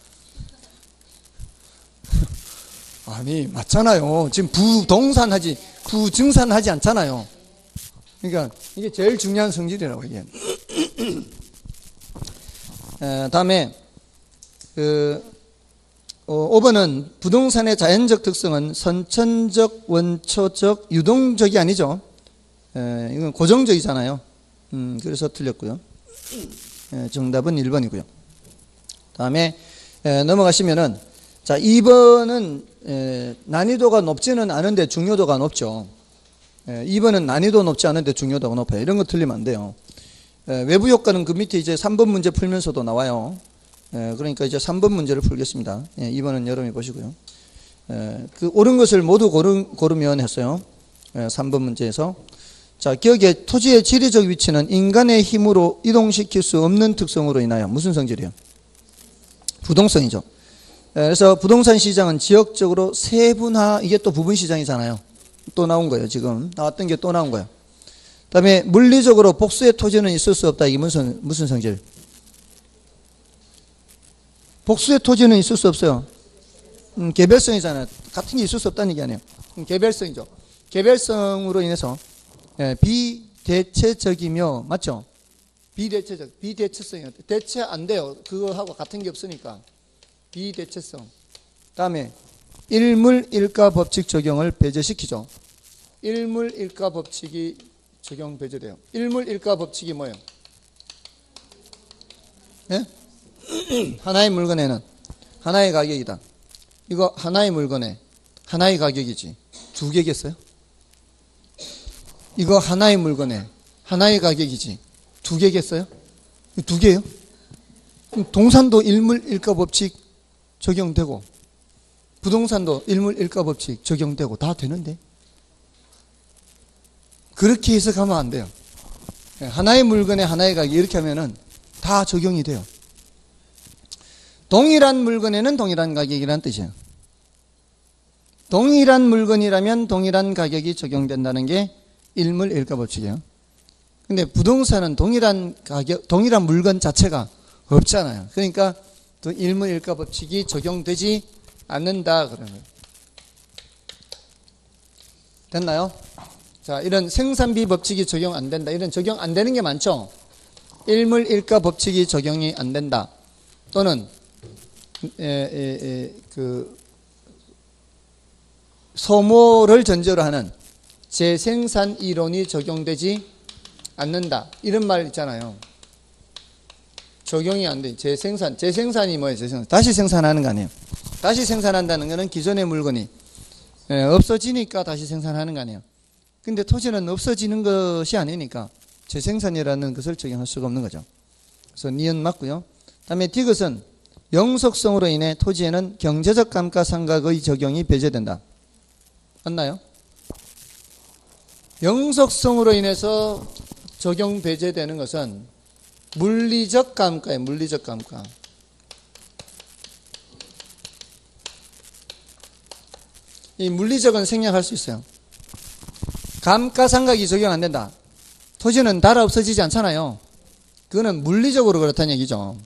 아니, 맞잖아요. 지금 부동산 하지, 부증산 하지 않잖아요. 그러니까 이게 제일 중요한 성질이라고, 이게. 다음에, 5번은 부동산의 자연적 특성은 선천적, 원초적, 유동적이 아니죠. 이건 고정적이잖아요. 그래서 틀렸고요. 정답은 1번이고요. 다음에 넘어가시면은 자, 2번은 난이도가 높지는 않은데 중요도가 높죠. 2번은 난이도 높지 않은데 중요도가 높아요. 이런 거 틀리면 안 돼요. 외부 효과는 그 밑에 이제 3번 문제 풀면서도 나와요. 그러니까 이제 3번 문제를 풀겠습니다. 2번은 여러분이 보시고요. 그 옳은 것을 모두 고르면 했어요. 3번 문제에서. 자, 기억에 토지의 지리적 위치는 인간의 힘으로 이동시킬 수 없는 특성으로 인하여 무슨 성질이에요? 부동성이죠. 그래서 부동산 시장은 지역적으로 세분화, 이게 또 부분 시장이잖아요. 또 나온 거예요. 지금 나왔던 게 또 나온 거예요. 그다음에 물리적으로 복수의 토지는 있을 수 없다. 이게 무슨 성질? 복수의 토지는 있을 수 없어요. 개별성이잖아요. 같은 게 있을 수 없다는 얘기 아니에요. 개별성이죠. 개별성으로 인해서 비대체적이며, 맞죠? 비대체성이요. 대체 안 돼요. 그거하고 같은 게 없으니까. 비대체성. 다음에 일물일가 법칙 적용을 배제시키죠. 일물일가 법칙이 적용 배제돼요. 일물일가 법칙이 뭐예요? 예? 하나의 물건에는 하나의 가격이다. 이거 하나의 물건에 하나의 가격이지. 두 개겠어요? 이거 하나의 물건에 하나의 가격이지. 두 개겠어요? 두 개예요? 그럼 동산도 일물일가 법칙 적용되고 부동산도 일물일가 법칙 적용되고 다 되는데 그렇게 해석하면 안 돼요. 하나의 물건에 하나의 가격 이렇게 하면은 다 적용이 돼요. 동일한 물건에는 동일한 가격이라는 뜻이에요. 동일한 물건이라면 동일한 가격이 적용된다는 게 일물일가 법칙이에요. 근데 부동산은 동일한 가격, 동일한 물건 자체가 없잖아요. 그러니까 또 일물일가 법칙이 적용되지 않는다 그러는 거예요. 됐나요? 자, 이런 생산비 법칙이 적용 안 된다. 이런 적용 안 되는 게 많죠. 일물일가 법칙이 적용이 안 된다. 또는 소모를 전제로 하는 재생산 이론이 적용되지 않는다. 이런 말 있잖아요. 적용이 안 돼. 재생산이 뭐예요? 재생산. 다시 생산하는 거 아니에요. 다시 생산한다는 거는 기존의 물건이 없어지니까 다시 생산하는 거 아니에요. 근데 토지는 없어지는 것이 아니니까 재생산이라는 것을 적용할 수가 없는 거죠. 그래서 니은 맞고요. 다음에 디귿은 영속성으로 인해 토지에는 경제적 감가상각의 적용이 배제된다. 맞나요? 영속성으로 인해서 적용 배제되는 것은 물리적 감가예요. 물리적 감가. 이 물리적은 생략할 수 있어요. 감가상각이 적용 안 된다. 토지는 달아 없어지지 않잖아요. 그거는 물리적으로 그렇다는 얘기죠.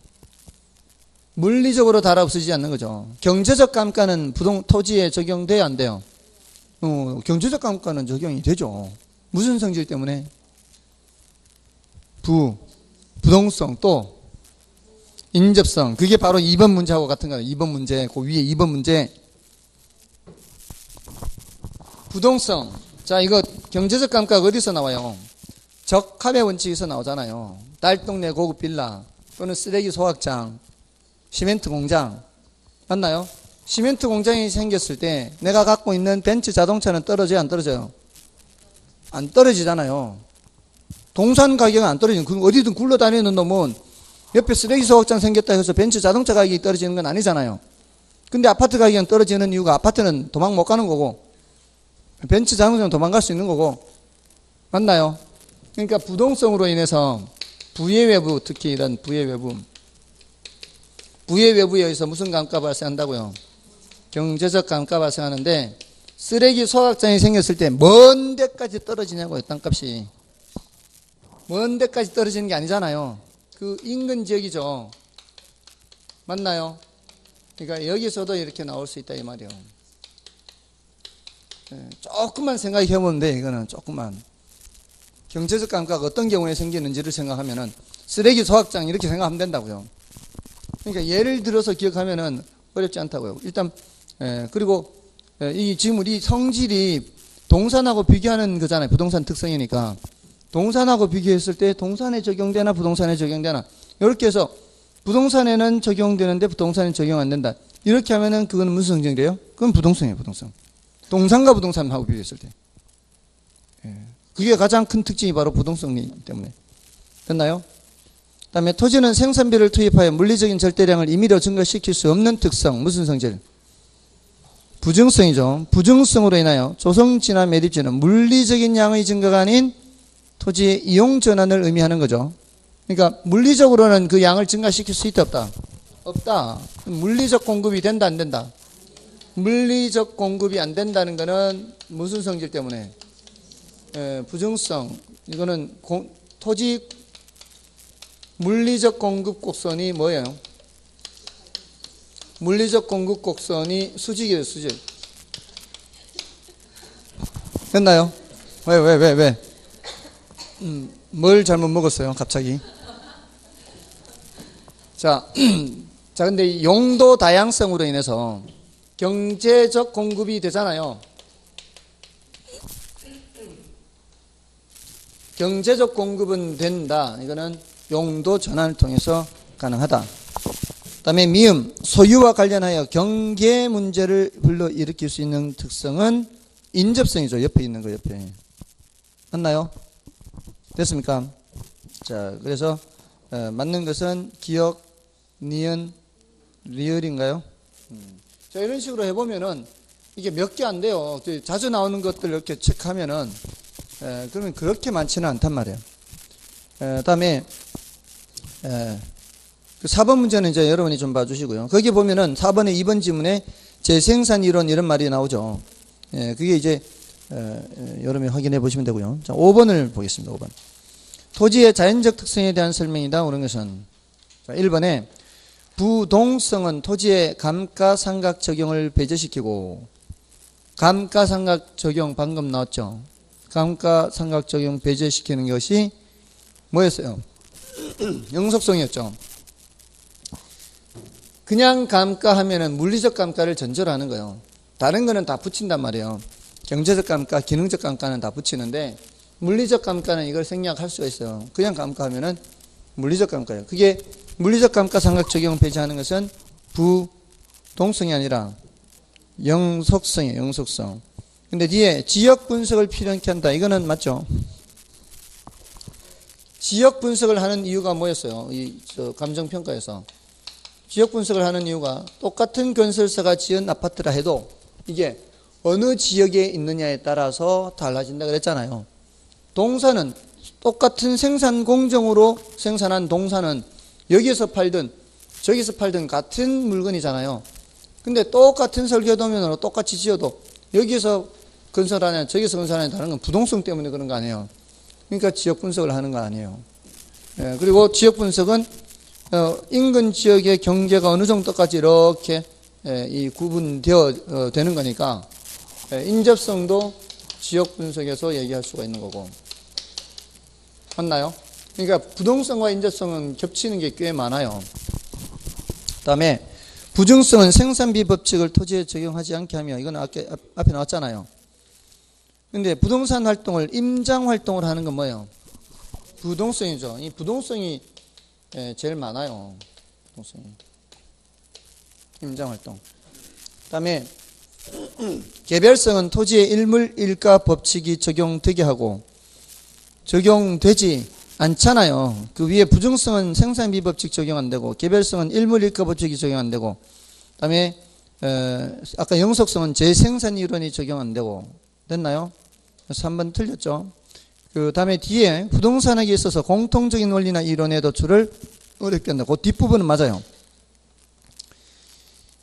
물리적으로 달아 없어지지 않는 거죠. 경제적 감가는 토지에 적용돼야 안 돼요? 경제적 감가는 적용이 되죠. 무슨 성질 때문에? 부동성, 또 인접성. 그게 바로 2번 문제하고 같은 거예요. 2번 문제, 그 위에 2번 문제. 부동성. 자, 이거 경제적 감가가 어디서 나와요? 적합의 원칙에서 나오잖아요. 딸동네 고급 빌라 또는 쓰레기 소각장, 시멘트 공장. 맞나요? 시멘트 공장이 생겼을 때 내가 갖고 있는 벤츠 자동차는 떨어져요? 안 떨어져요? 안 떨어지잖아요. 동산 가격은 안 떨어지는, 어디든 굴러다니는 놈은 옆에 쓰레기 소각장 생겼다 해서 벤츠 자동차 가격이 떨어지는 건 아니잖아요. 근데 아파트 가격은 떨어지는 이유가 아파트는 도망 못 가는 거고 벤츠 자동차는 도망갈 수 있는 거고. 맞나요? 그러니까 부동성으로 인해서 부의 외부, 특히 이런 부의 외부에 의해서 무슨 감가 발생한다고요? 경제적 감가 발생하는데, 쓰레기 소각장이 생겼을 때 먼 데까지 떨어지냐고요. 땅값이 먼 데까지 떨어지는 게 아니잖아요. 그 인근 지역이죠. 맞나요? 그러니까 여기서도 이렇게 나올 수 있다 이 말이에요. 조금만 생각해 보면 돼. 이거는 조금만 경제적 감가가 어떤 경우에 생기는지를 생각하면은 쓰레기 소각장 이렇게 생각하면 된다고요. 그러니까 예를 들어서 기억하면은 어렵지 않다고요. 일단 그리고 이 지금 우리 성질이 동산하고 비교하는 거잖아요. 부동산 특성이니까 동산하고 비교했을 때 동산에 적용되나 부동산에 적용되나 이렇게 해서 부동산에는 적용되는데 부동산에 적용 안 된다. 이렇게 하면은 그건 무슨 성질이에요? 그건 부동산이에요. 부동산. 동산과 부동산하고 비교했을 때. 그게 가장 큰 특징이 바로 부동산이기 때문에. 됐나요? 그 다음에 토지는 생산비를 투입하여 물리적인 절대량을 임의로 증가시킬 수 없는 특성. 무슨 성질? 부증성이죠. 부증성으로 인하여 조성지나 매립지는 물리적인 양의 증가가 아닌 토지의 이용 전환을 의미하는 거죠. 그러니까 물리적으로는 그 양을 증가시킬 수 있다 없다? 없다. 물리적 공급이 된다 안 된다? 물리적 공급이 안 된다는 거는 무슨 성질 때문에? 부증성. 이거는 토지 물리적 공급 곡선이 뭐예요? 물리적 공급 곡선이 수직이에요. 수직. 됐나요? 왜? 뭘 잘못 먹었어요 갑자기? 자, 근데 이 용도 다양성으로 인해서 경제적 공급이 되잖아요. 경제적 공급은 된다. 이거는 용도 전환을 통해서 가능하다. 그 다음에 미음, 소유와 관련하여 경계 문제를 불러일으킬 수 있는 특성은 인접성이죠. 옆에 있는 거 옆에. 맞나요? 됐습니까? 자, 그래서 맞는 것은 기역, 니은, 리을인가요? 자, 이런 식으로 해보면은 이게 몇 개 안 돼요. 자주 나오는 것들 이렇게 체크하면은 그러면 그렇게 많지는 않단 말이에요. 다음에 그 4번 문제는 이제 여러분이 좀 봐주시고요. 거기 보면은 4번의 2번 지문에 재생산 이론 이런 말이 나오죠. 그게 이제 여러분이 확인해 보시면 되고요. 자, 5번을 보겠습니다. 5번. 토지의 자연적 특성에 대한 설명이다. 오는 것은 자, 1번에 부동성은 토지의 감가상각 적용을 배제시키고, 감가상각 적용 방금 나왔죠. 감가상각 적용 배제시키는 것이 뭐였어요? 영속성이었죠. 그냥 감가하면은 물리적 감가를 전제로 하는 거예요. 다른 거는 다 붙인단 말이에요. 경제적 감가, 기능적 감가는 다 붙이는데 물리적 감가는 이걸 생략할 수가 있어요. 그냥 감가하면은 물리적 감가예요. 그게 물리적 감가 삼각 적용 배제하는 것은 부동성이 아니라 영속성이에요. 영속성. 근데 뒤에 지역 분석을 필요하게 한다. 이거는 맞죠? 지역 분석을 하는 이유가 뭐였어요? 감정평가에서. 지역 분석을 하는 이유가 똑같은 건설사가 지은 아파트라 해도 이게 어느 지역에 있느냐에 따라서 달라진다 그랬잖아요. 동사는 똑같은 생산 공정으로 생산한 동사는 여기서 팔든 저기서 팔든 같은 물건이잖아요. 근데 똑같은 설계도면으로 똑같이 지어도 여기서 건설하냐 저기서 건설하냐 다른 건 부동성 때문에 그런 거 아니에요. 그러니까 지역 분석을 하는 거 아니에요. 그리고 지역 분석은 인근 지역의 경계가 어느 정도까지 이렇게 이 구분되어 되는 거니까 인접성도 지역 분석에서 얘기할 수가 있는 거고. 맞나요? 그러니까 부동성과 인접성은 겹치는 게 꽤 많아요. 그 다음에 부증성은 생산비 법칙을 토지에 적용하지 않게 하며, 이건 앞에 나왔잖아요. 근데 부동산 활동을 임장 활동을 하는 건 뭐예요? 부동성이죠. 이 부동성이 제일 많아요. 부동성이. 임장 활동. 그 다음에 개별성은 토지의 일물 일가 법칙이 적용되게 하고 적용되지 않잖아요. 그 위에 부증성은 생산비 법칙 적용 안 되고 개별성은 일물 일가 법칙이 적용 안 되고 그다음에 아까 영속성은 재생산 이론이 적용 안 되고 됐나요? 그래서 한번 틀렸죠. 그 다음에 뒤에 부동산학에 있어서 공통적인 원리나 이론의 도출을 어렵게 한다. 그 뒷부분은 맞아요.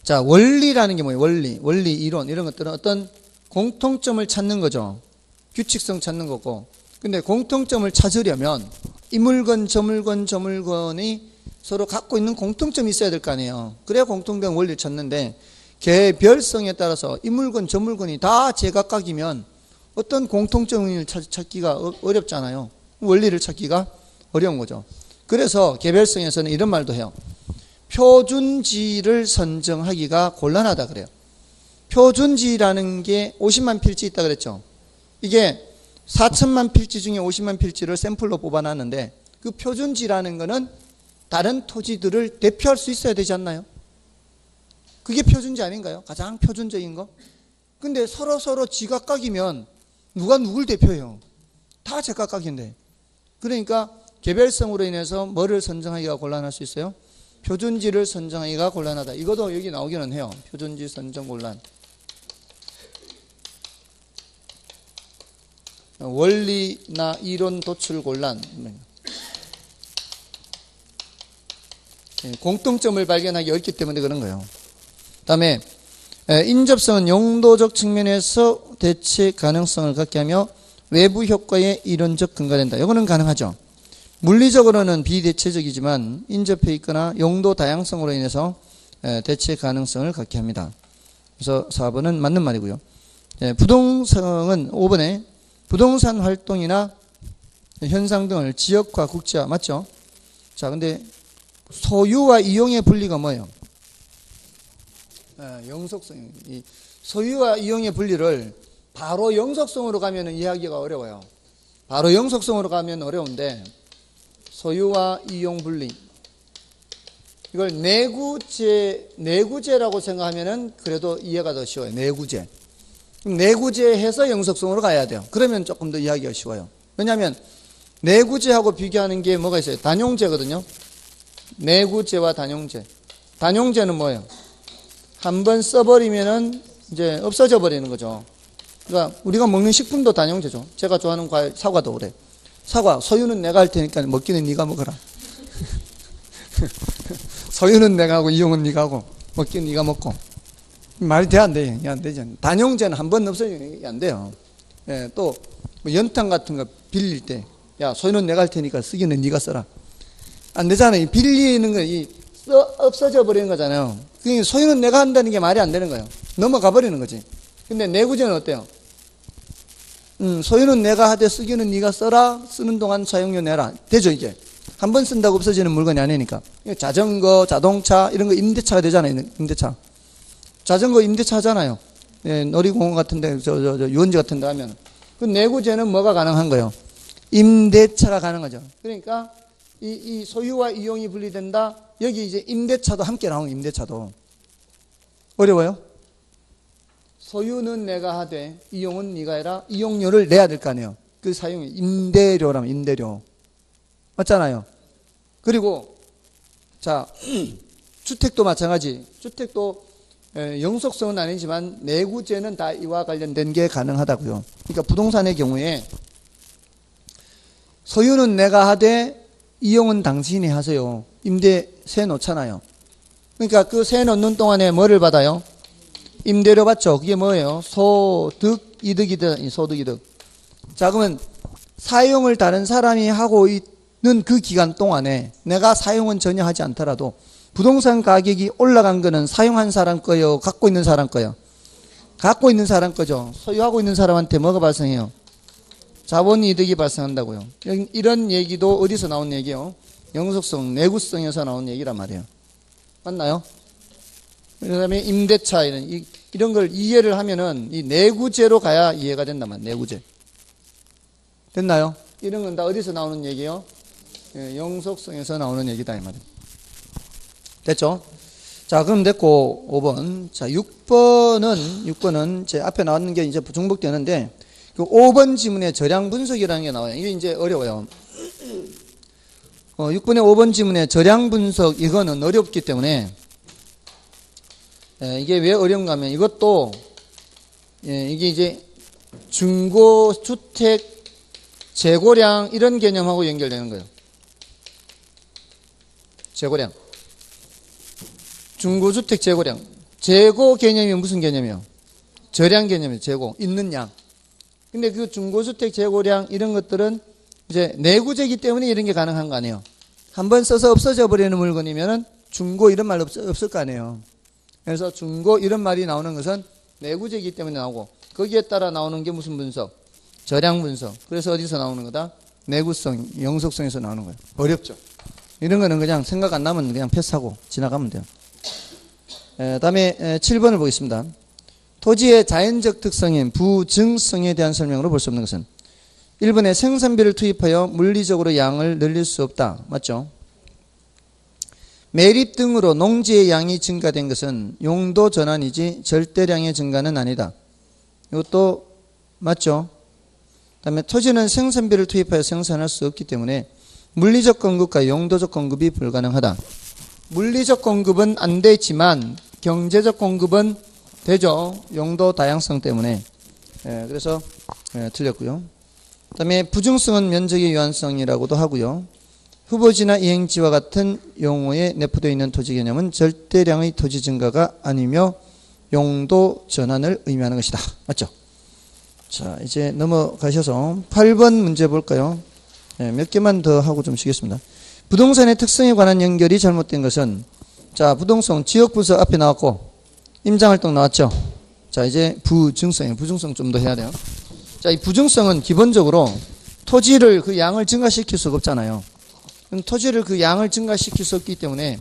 자, 원리라는 게 뭐예요? 원리, 이론 이런 것들은 어떤 공통점을 찾는 거죠. 규칙성 찾는 거고. 근데 공통점을 찾으려면 이 물건, 저 물건, 저 물건이 서로 갖고 있는 공통점이 있어야 될 거 아니에요. 그래야 공통된 원리를 찾는데 개별성에 따라서 이 물건, 저 물건이 다 제각각이면 어떤 공통점을 찾기가 어렵잖아요. 원리를 찾기가 어려운 거죠. 그래서 개별성에서는 이런 말도 해요. 표준지를 선정하기가 곤란하다 그래요. 표준지라는 게 50만 필지 있다 그랬죠. 이게 4천만 필지 중에 50만 필지를 샘플로 뽑아놨는데 그 표준지라는 거는 다른 토지들을 대표할 수 있어야 되지 않나요? 그게 표준지 아닌가요? 가장 표준적인 거? 근데 서로 지각각이면 누가 누굴 대표해요? 다 제각각인데. 그러니까 개별성으로 인해서 뭐를 선정하기가 곤란할 수 있어요? 표준지를 선정하기가 곤란하다. 이것도 여기 나오기는 해요. 표준지 선정 곤란. 원리나 이론 도출 곤란. 공통점을 발견하기 어렵기 때문에 그런 거예요. 그 다음에 인접성은 용도적 측면에서 대체 가능성을 갖게 하며 외부 효과에 이론적 근거가 된다. 이거는 가능하죠. 물리적으로는 비대체적이지만 인접해 있거나 용도 다양성으로 인해서 대체 가능성을 갖게 합니다. 그래서 4번은 맞는 말이고요. 부동성은 5번에 부동산 활동이나 현상 등을 지역화, 국지화 맞죠? 자, 근데 소유와 이용의 분리가 뭐예요? 영속성. 이 소유와 이용의 분리를 바로 영속성으로 가면 이해하기가 어려워요. 바로 영속성으로 가면 어려운데 소유와 이용 분리. 이걸 내구재라고 생각하면은 그래도 이해가 더 쉬워요. 내구재. 내구재 해서 영속성으로 가야 돼요. 그러면 조금 더 이해하기가 쉬워요. 왜냐하면 내구재하고 비교하는 게 뭐가 있어요? 단용재거든요. 내구재와 단용재. 단용재는 뭐예요? 한번 써버리면은 이제 없어져 버리는 거죠. 그러니까 우리가 먹는 식품도 단용재죠. 제가 좋아하는 과일 사과도 그래. 사과 소유는 내가 할 테니까 먹기는 네가 먹어라. 소유는 내가 하고 이용은 네가 하고 먹기는 네가 먹고. 말이 돼 안 돼? 안 되죠. 단용재는 한 번 없어지는 게 안 돼요. 예, 또 뭐 연탄 같은 거 빌릴 때, 야 소유는 내가 할 테니까 쓰기는 네가 써라. 안 되잖아요. 빌리는 거 없어져 버리는 거잖아요. 그러니까 소유는 내가 한다는 게 말이 안 되는 거예요. 넘어가 버리는 거지. 근데 내구재는 어때요? 소유는 내가 하되 쓰기는 네가 써라. 쓰는 동안 사용료 내라. 되죠 이게. 한 번 쓴다고 없어지는 물건이 아니니까. 자전거, 자동차 이런 거 임대차가 되잖아요. 임대차. 자전거 임대차 하잖아요. 놀이공원 같은데, 유원지 같은데 하면, 그 내구재는 뭐가 가능한 거예요? 임대차가 가능하죠. 그러니까, 이 소유와 이용이 분리된다. 여기 이제 임대차도 함께 나오는 임대차도. 어려워요? 소유는 내가 하되, 이용은 네가 해라. 이용료를 내야 될 거 아니에요. 그 사용이 임대료라면 임대료. 맞잖아요. 그리고, 자, 주택도 마찬가지. 주택도 영속성은 아니지만 내구재는 다 이와 관련된 게 가능하다고요. 그러니까 부동산의 경우에 소유는 내가 하되 이용은 당신이 하세요. 임대세 놓잖아요. 그러니까 그 세 놓는 동안에 뭐를 받아요? 임대료 받죠. 그게 뭐예요? 소득, 이득이든 소득, 이득. 자, 그러면 사용을 다른 사람이 하고 있는 그 기간 동안에 내가 사용은 전혀 하지 않더라도 부동산 가격이 올라간 거는 사용한 사람 거요? 갖고 있는 사람 거요? 갖고 있는 사람 거죠. 소유하고 있는 사람한테 뭐가 발생해요? 자본이득이 발생한다고요. 이런 얘기도 어디서 나온 얘기예요? 영속성, 내구성에서 나온 얘기란 말이에요. 맞나요? 그 다음에 임대차, 이런 걸 이해를 하면은 이 내구재로 가야 이해가 된단 말이에요. 내구재. 됐나요? 이런 건 다 어디서 나오는 얘기예요? 영속성에서 나오는 얘기다, 이 말이에요. 됐죠? 자, 그럼 됐고, 5번. 자, 6번은 제 앞에 나왔는 게 이제 중복되는데, 그 5번 지문에 절량 분석이라는 게 나와요. 이게 이제 어려워요. 6번의 5번 지문에 절량 분석, 이거는 어렵기 때문에, 이게 왜 어려운가 하면 이것도, 이게 이제 중고주택 재고량 이런 개념하고 연결되는 거예요. 재고량. 중고주택 재고량. 재고 개념이 무슨 개념이에요? 절량 개념이에요. 재고. 있는 양. 근데 그 중고주택 재고량 이런 것들은 이제 내구재이기 때문에 이런 게 가능한 거 아니에요. 한번 써서 없어져 버리는 물건이면은 중고 이런 말 없을 거 아니에요. 그래서 중고 이런 말이 나오는 것은 내구재이기 때문에 나오고 거기에 따라 나오는 게 무슨 분석? 절량 분석. 그래서 어디서 나오는 거다? 내구성, 영속성에서 나오는 거예요. 어렵죠. 이런 거는 그냥 생각 안 나면 그냥 패스하고 지나가면 돼요. 다음에 7번을 보겠습니다. 토지의 자연적 특성인 부증성에 대한 설명으로 볼 수 없는 것은 1번에 생산비를 투입하여 물리적으로 양을 늘릴 수 없다. 맞죠? 매립 등으로 농지의 양이 증가된 것은 용도 전환이지 절대량의 증가는 아니다. 이것도 맞죠? 다음에 토지는 생산비를 투입하여 생산할 수 없기 때문에 물리적 공급과 용도적 공급이 불가능하다. 물리적 공급은 안 되지만 경제적 공급은 되죠. 용도 다양성 때문에. 그래서 틀렸고요. 그 다음에 부증성은 면적의 유한성이라고도 하고요. 후보지나 이행지와 같은 용어에 내포되어 있는 토지 개념은 절대량의 토지 증가가 아니며 용도 전환을 의미하는 것이다. 맞죠? 자, 이제 넘어가셔서 8번 문제 볼까요? 몇 개만 더 하고 좀 쉬겠습니다. 부동산의 특성에 관한 연결이 잘못된 것은, 자, 부동성, 지역분석 앞에 나왔고, 임장활동 나왔죠? 자, 이제 부증성이에요. 부증성 좀 더 해야 돼요. 자, 이 부증성은 기본적으로 토지를 그 양을 증가시킬 수가 없잖아요. 토지를 그 양을 증가시킬 수 없기 때문에,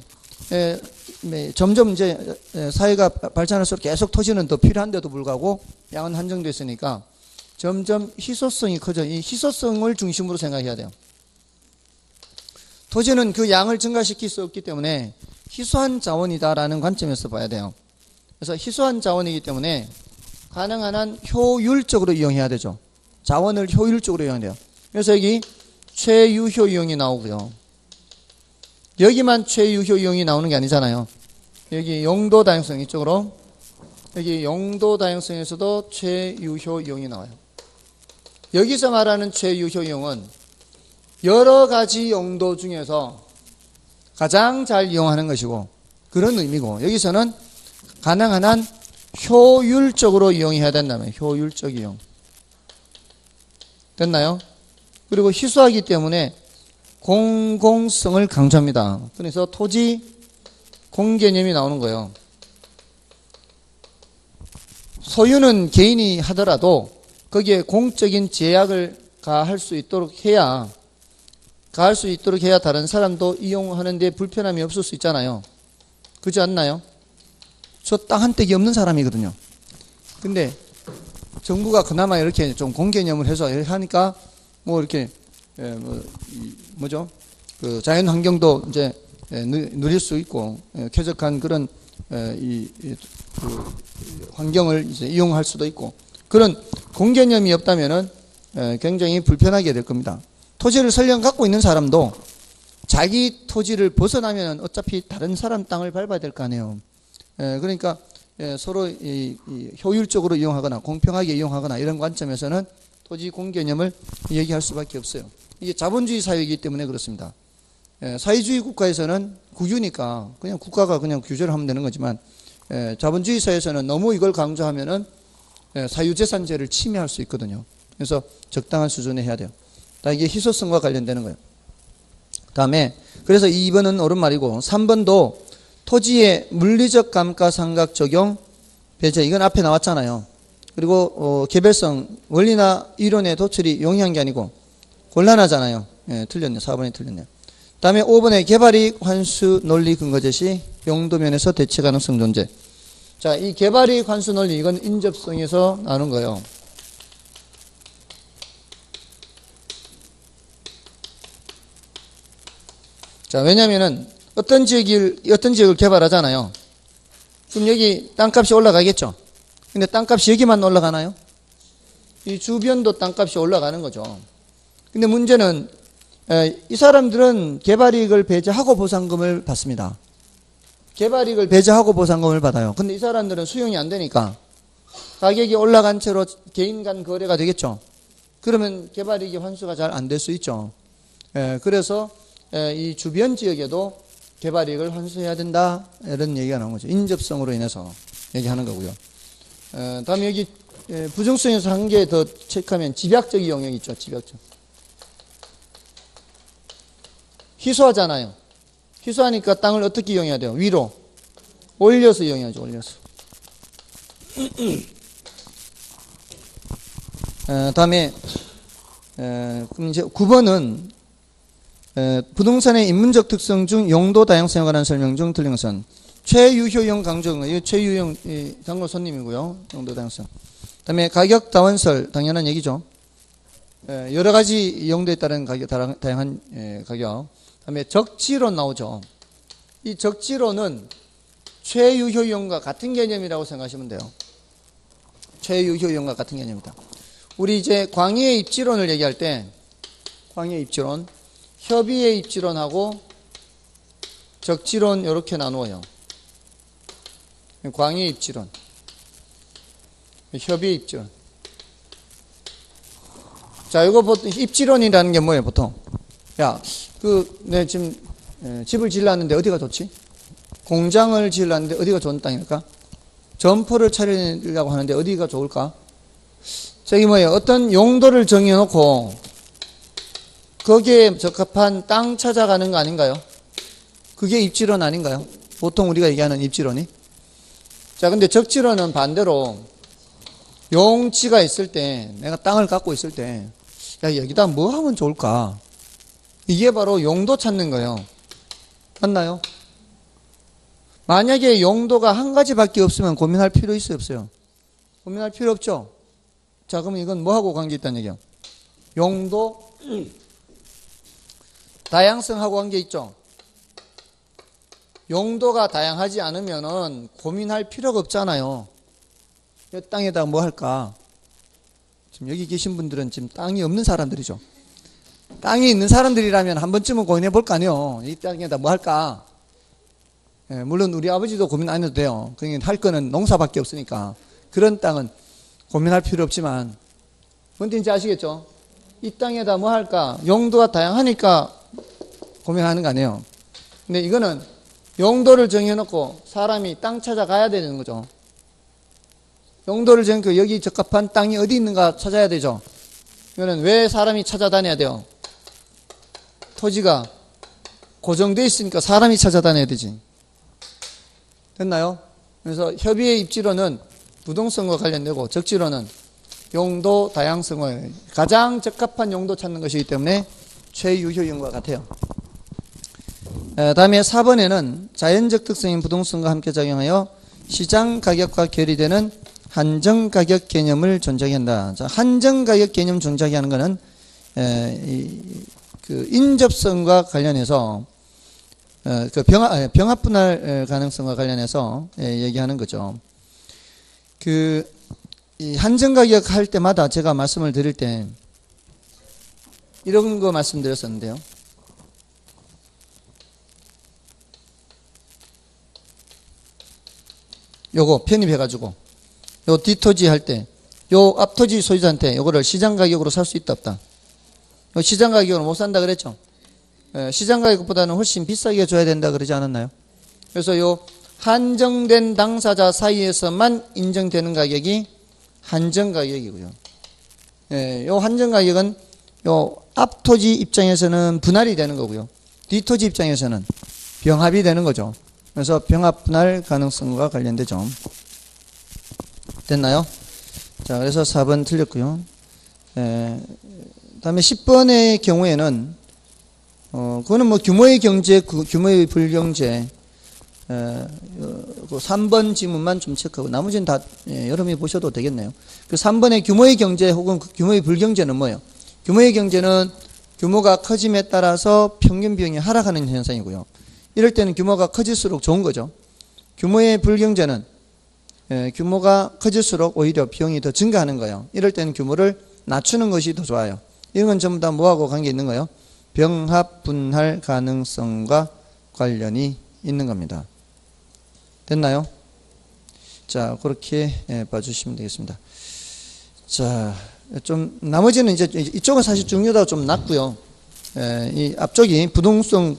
점점 이제 사회가 발전할수록 계속 토지는 더 필요한데도 불구하고 양은 한정되어 있으니까 점점 희소성이 커져. 이 희소성을 중심으로 생각해야 돼요. 토지는 그 양을 증가시킬 수 없기 때문에 희소한 자원이다라는 관점에서 봐야 돼요. 그래서 희소한 자원이기 때문에 가능한 한 효율적으로 이용해야 되죠. 자원을 효율적으로 이용해야 돼요. 그래서 여기 최유효 이용이 나오고요. 여기만 최유효 이용이 나오는 게 아니잖아요. 여기 용도 다양성 이쪽으로, 여기 용도 다양성에서도 최유효 이용이 나와요. 여기서 말하는 최유효 이용은 여러 가지 용도 중에서 가장 잘 이용하는 것이고 그런 의미고, 여기서는 가능한 한 효율적으로 이용해야 된다면 효율적 이용. 됐나요? 그리고 희소하기 때문에 공공성을 강조합니다. 그래서 토지 공개념이 나오는 거예요. 소유는 개인이 하더라도 거기에 공적인 제약을 가할 수 있도록 해야 다른 사람도 이용하는 데 불편함이 없을 수 있잖아요. 그렇지 않나요? 저 땅 한 떼기 없는 사람이거든요. 근데 정부가 그나마 이렇게 좀 공개념을 해서 이렇게 하니까 뭐 이렇게 뭐죠? 그 자연 환경도 이제 누릴 수 있고 쾌적한 그런 그 환경을 이제 이용할 수도 있고 그런 공개념이 없다면은 굉장히 불편하게 될 겁니다. 토지를 설령 갖고 있는 사람도 자기 토지를 벗어나면 어차피 다른 사람 땅을 밟아야 될 거 아니에요. 그러니까 서로 효율적으로 이용하거나 공평하게 이용하거나 이런 관점에서는 토지 공개념을 얘기할 수밖에 없어요. 이게 자본주의 사회이기 때문에 그렇습니다. 사회주의 국가에서는 국유니까 그냥 국가가 그냥 규제를 하면 되는 거지만 자본주의 사회에서는 너무 이걸 강조하면은 사유재산제를 침해할 수 있거든요. 그래서 적당한 수준에 해야 돼요. 이게 희소성과 관련되는 거예요. 다음에 그래서 2번은 옳은 말이고 3번도 토지의 물리적 감가상각 적용 배제 이건 앞에 나왔잖아요. 그리고 개별성 원리나 이론의 도출이 용이한 게 아니고 곤란하잖아요. 틀렸네. 4번이 틀렸네요. 다음에 5번에 개발이익 환수 논리 근거 제시 용도면에서 대체 가능성 존재. 자, 이 개발이익 환수 논리 이건 인접성에서 나오는 거예요. 자, 왜냐면은 어떤 지역을 개발하잖아요. 그럼 여기 땅값이 올라가겠죠. 근데 땅값이 여기만 올라가나요? 이 주변도 땅값이 올라가는 거죠. 근데 문제는 이 사람들은 개발이익을 배제하고 보상금을 받습니다. 개발이익을 배제하고 보상금을 받아요. 근데 이 사람들은 수용이 안 되니까 가격이 올라간 채로 개인 간 거래가 되겠죠. 그러면 개발이익이 환수가 잘 안 될 수 있죠. 그래서 이 주변 지역에도 개발이익을 환수해야 된다 이런 얘기가 나온 거죠. 인접성으로 인해서 얘기하는 거고요. 다음에 여기 부정성에서 한 개 더 체크하면 집약적 영역이 있죠. 집약적. 희소하잖아요. 희소하니까 땅을 어떻게 이용해야 돼요? 위로 올려서 이용해야죠. 올려서. 다음에 그럼 이제 9번은 부동산의 인문적 특성 중 용도 다양성에 관한 설명 중 틀린 것은 최유효용 강조는 이 최유효용 장로 손님이고요. 용도 다양성. 그다음에 가격 다원설 당연한 얘기죠. 여러 가지 용도에 따른 가격 다양한 가격. 그다음에 적지론 나오죠. 이 적지론은 최유효용과 같은 개념이라고 생각하시면 돼요. 최유효용과 같은 개념이다. 우리 이제 광의의 입지론을 얘기할 때 광의의 입지론, 협의의 입지론하고 적지론 이렇게 나누어요. 광의의 입지론, 협의의 입지론. 자, 이거 보통 입지론이라는 게 뭐예요, 보통? 야, 내 지금 집을 지으려는데 어디가 좋지? 공장을 지으려는데 어디가 좋은 땅일까? 점포를 차리려고 하는데 어디가 좋을까? 저기 뭐예요? 어떤 용도를 정해놓고 거기에 적합한 땅 찾아가는 거 아닌가요? 그게 입지론 아닌가요? 보통 우리가 얘기하는 입지론이. 자, 근데 적지론은 반대로 용지가 있을 때, 내가 땅을 갖고 있을 때, 야, 여기다 뭐 하면 좋을까? 이게 바로 용도 찾는 거예요. 맞나요? 만약에 용도가 한 가지밖에 없으면 고민할 필요 있어요, 없어요? 고민할 필요 없죠? 자, 그러면 이건 뭐하고 관계 있다는 얘기예요? 용도, 다양성하고 관계 있죠? 용도가 다양하지 않으면은 고민할 필요가 없잖아요. 이 땅에다 뭐 할까? 지금 여기 계신 분들은 지금 땅이 없는 사람들이죠. 땅이 있는 사람들이라면 한 번쯤은 고민해 볼 거 아니에요. 이 땅에다 뭐 할까? 물론 우리 아버지도 고민 안 해도 돼요. 그러니까 할 거는 농사밖에 없으니까. 그런 땅은 고민할 필요 없지만, 뭔 뜻인지 아시겠죠? 이 땅에다 뭐 할까? 용도가 다양하니까 고민하는 거 아니에요. 근데 이거는 용도를 정해놓고 사람이 땅 찾아가야 되는 거죠. 용도를 정해놓고 여기 적합한 땅이 어디 있는가 찾아야 되죠. 이거는 왜 사람이 찾아다녀야 돼요? 토지가 고정되어 있으니까 사람이 찾아다녀야 되지. 됐나요? 그래서 협의의 입지론은 부동성과 관련되고 적지론은 용도 다양성을 가장 적합한 용도 찾는 것이기 때문에 최유효용과 같아요. 다음에 4번에는 자연적 특성인 부동성과 함께 작용하여 시장 가격과 결의되는 한정 가격 개념을 존재하게 한다. 자, 한정 가격 개념 존재하게 하는 것은 그 인접성과 관련해서 그 병합 분할 가능성과 관련해서 얘기하는 거죠. 이 한정 가격 할 때마다 제가 말씀을 드릴 때 이런 거 말씀드렸었는데요. 요거 편입해가지고 요 뒷토지 할 때 요 앞토지 소유자한테 요거를 시장 가격으로 살 수 있다 없다. 요 시장 가격으로 못 산다 그랬죠. 시장 가격보다는 훨씬 비싸게 줘야 된다 그러지 않았나요? 그래서 요 한정된 당사자 사이에서만 인정되는 가격이 한정 가격이고요. 요 한정 가격은 요 앞토지 입장에서는 분할이 되는 거고요. 뒷토지 입장에서는 병합이 되는 거죠. 그래서 병합 분할 가능성과 관련되죠. 됐나요? 자, 그래서 4번 틀렸고요. 다음에 10번의 경우에는 그거는 뭐 규모의 경제, 규모의 불경제, 그 3번 지문만 좀 체크하고 나머지는 다 여러분이 보셔도 되겠네요. 그 3번의 규모의 경제 혹은 규모의 불경제는 뭐예요? 규모의 경제는 규모가 커짐에 따라서 평균 비용이 하락하는 현상이고요. 이럴 때는 규모가 커질수록 좋은 거죠. 규모의 불경제는 규모가 커질수록 오히려 비용이 더 증가하는 거예요. 이럴 때는 규모를 낮추는 것이 더 좋아요. 이런 건 전부 다 뭐하고 관계 있는 거예요? 병합 분할 가능성과 관련이 있는 겁니다. 됐나요? 자, 그렇게 봐주시면 되겠습니다. 자, 좀 나머지는 이제 이쪽은 사실 중요도가 좀 낮고요. 이 앞쪽이 부중성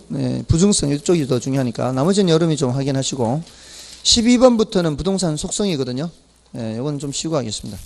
이쪽이 더 중요하니까 나머지는 여러분이 좀 확인하시고 12번부터는 부동산 속성이거든요. 이건 좀 쉬고 하겠습니다.